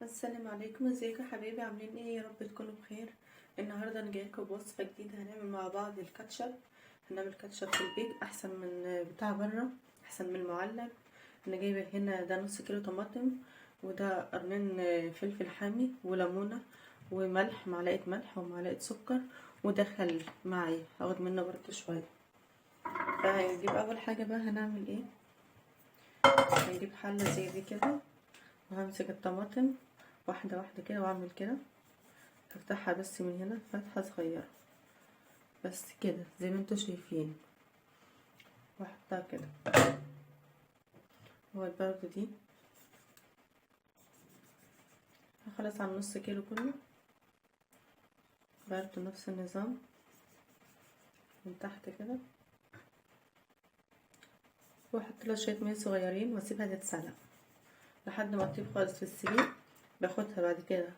السلام عليكم، ازيكم يا حبايبي؟ عاملين ايه؟ يا رب تكونوا بخير. النهارده انا جايلكم بوصفه جديده. هنعمل مع بعض الكاتشب. هنعمل كاتشب في البيت احسن من بتاع بره، احسن من المعلب. انا جايبه هنا ده نص كيلو طماطم، وده قرنين فلفل حامي وليمونه وملح، معلقه ملح ومعلقه سكر، وده خل معايا هاخد منه برضه شويه. فهنجيب اول حاجه بقى هنعمل ايه. هنجيب حله زي دي كده، وهمسك الطماطم واحده واحده كده واعمل كده. هفتحها بس من هنا فتحة صغيرة بس كده زي ما انتوا شايفين، واحطها كده. والبردة دي هخلص على نص كيلو كله، برضه نفس النظام من تحت كده، واحط لها شوية مية صغيرين واسيبها تتسلق لحد ما تطيب خالص في السليق. باخدها بعد كده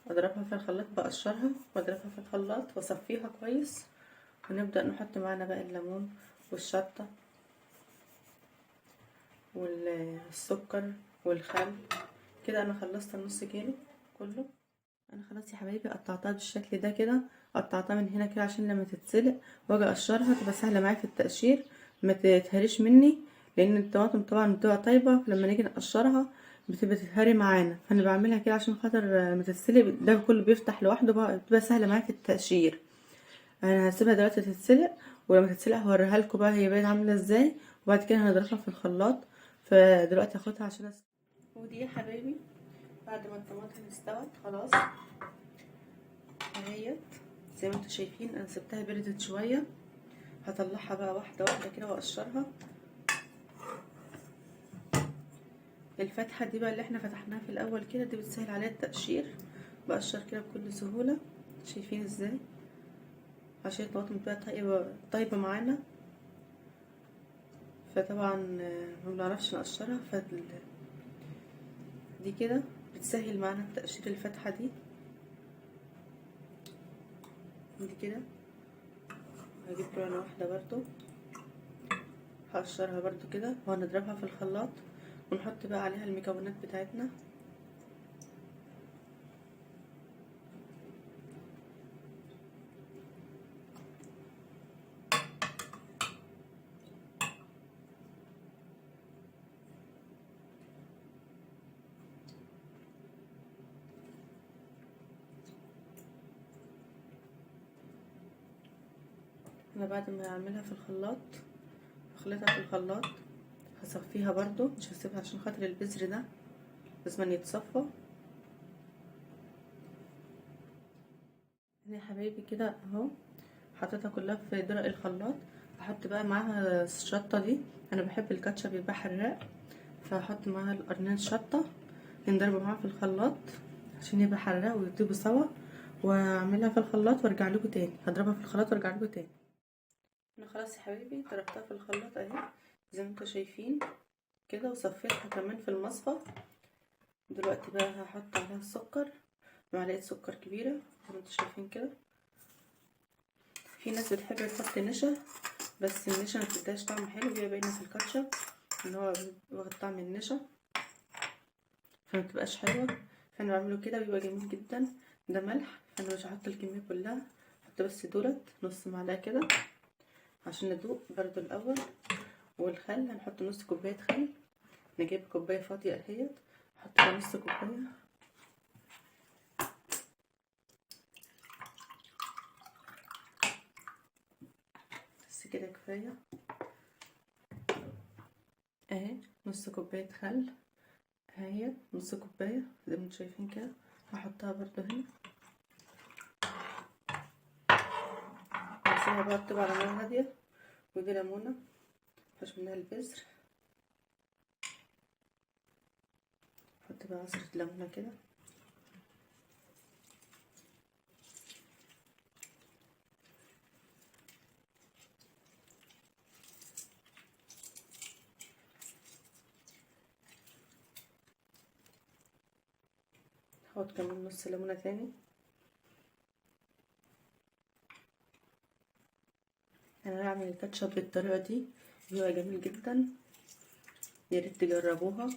اضربها في الخلاط، بقشرها واضربها في الخلاط واصفيها كويس، ونبدأ نحط معانا بقى الليمون والشطة والسكر والخل. كده انا خلصت النص كيلو كله. انا خلاص يا حبايبي قطعتها بالشكل ده كده، قطعتها من هنا كده عشان لما تتسلق واجي اقشرها تبقى سهله معايا في التقشير، ما تتهريش مني، لان الطماطم طبعا بتبقى طيبه، فلما نيجي نقشرها بتبقى تتهري معانا. فانا بعملها كده عشان خاطر ما تتسلق ده كله بيفتح لوحده بقى، بتبقى سهله معايا في التقشير. انا هسيبها دلوقتي تتسلق، ولما تتسلق هوريها لكم بقى هي بقت عامله ازاي، وبعد كده هنضربها في الخلاط. فدلوقتي هاخدها عشان ودي يا حبايبي بعد ما الطماطم استوت خلاص اهيت زي ما انتوا شايفين. انا سبتها بردت شويه، هطلعها بقى واحده واحده كده واقشرها. الفتحه دي بقى اللي احنا فتحناها في الاول كده دي بتسهل عليا التقشير، بقشر كده بكل سهوله. شايفين ازاي؟ عشان الطماطم بقى طيبه معانا، فطبعا ما بنعرفش نقشرها. دي كده بتسهل معانا التقشير الفتحه دي كده. هجيب رولة واحده برضو هقشرها برضو كده، وهنضربها في الخلاط ونحط بقى عليها المكونات بتاعتنا. انا بعد ما اعملها في الخلاط هخلطها في الخلاط، هصفيها برضو مش هسيبها عشان خاطر البذر ده لازم يتصفى. يا حبايبي كده اهو حطيتها كلها في درق الخلاط. هحط بقى معاها الشطه دي، انا بحب الكاتشب يبقى حراق، فهحط معاها القرنين شطه ينضربوا معاها في الخلاط عشان يبقى حراق ويطيبوا سوا. واعملها في الخلاط وارجع لكم تاني، هضربها في الخلاط وارجع لكم تاني. انا خلاص يا حبايبي ضربتها في الخلاط اهي زي ما انتوا شايفين كده، وصفيتها كمان في المصفى. دلوقتي بقى هحط عليها السكر، معلقه سكر كبيره زي ما انتوا شايفين كده. في ناس بتحب تحط نشا، بس النشا ما بتديهاش طعم حلو، بيبقى باين في الكاتشب ان هو واخد طعم النشا فما بتبقاش حلوه. فانا بعمله كده بيبقى جميل جدا. ده ملح، فانا مش هحط الكميه كلها، هحط بس دولت نص معلقه كده عشان ندوق برضو الاول. والخل هنحط نص كوبايه خل، نجيب كوبايه فاضيه اهيت احط لها نص كوبايه بس كده كفايه اهي. نص كوبايه خل اهي، نص كوبايه زي ما انتم شايفين كده. هحطها برضو هنا واسيبها بقى تطيب على نار هاديه. ودي ليمونه مفيهاش منها البذر، احط بقى عصره ليمونه كده. هحط كمان نص ليمونه تاني. انا هعمل الكاتشب بالطريقه دي، بيبقى جميل جدا، يا ريت تجربوها.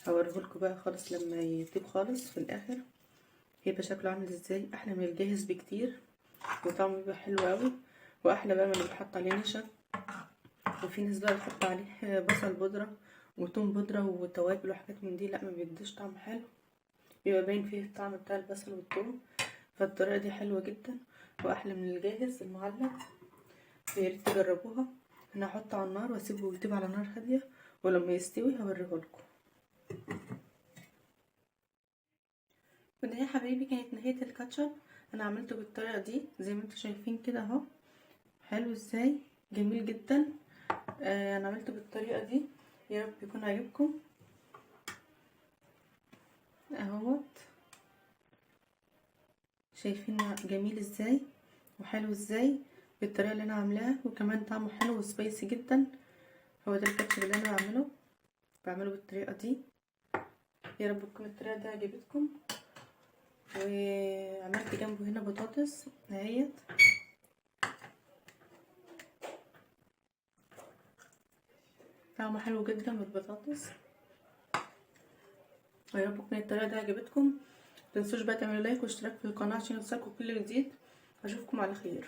هوريهولكوا بقى خالص لما يطيب خالص في الاخر هيبقى شكله عامل ازاي. احلى من الجاهز بكتير وطعمه بيبقى حلو قوي، واحلى بقى من اللي بيحط عليه نشا. وفي ناس بقى بتحط عليه بصل بودره وتوم بودره وتوابل وحاجات من دي، لا ما بيديش طعم حلو، بيبقى باين فيه الطعم بتاع البصل والثوم. فالطريقه دي حلوه جدا واحلى من الجاهز المعلب، يا ريت تجربوها. انا هحطه على النار واسيبه يطيب على نار هاديه، ولما يستوي هوريهولكم. وده يا حبايبي كانت نهايه الكاتشب. انا عملته بالطريقه دي زي ما انتم شايفين كده اهو، حلو ازاي، جميل جدا. انا عملته بالطريقه دي، يا رب يكون عجبكم اهوت. شايفين جميل ازاي وحلو ازاي بالطريقه اللي انا عاملاها، وكمان طعمه حلو وسبايسي جدا. هو ده الكاتشب اللي انا بعمله بالطريقه دي. يا رب تكون الطريقه دي عجبتكم. وعملت جنبه هنا بطاطس اهيت، طعمه حلو جدا بالبطاطس. ويا رب تكون الطريقه دي عجبتكم. متنسوش بقى تعملوا لايك واشتراك في القناه عشان يوصلكوا كل جديد. اشوفكم على خير.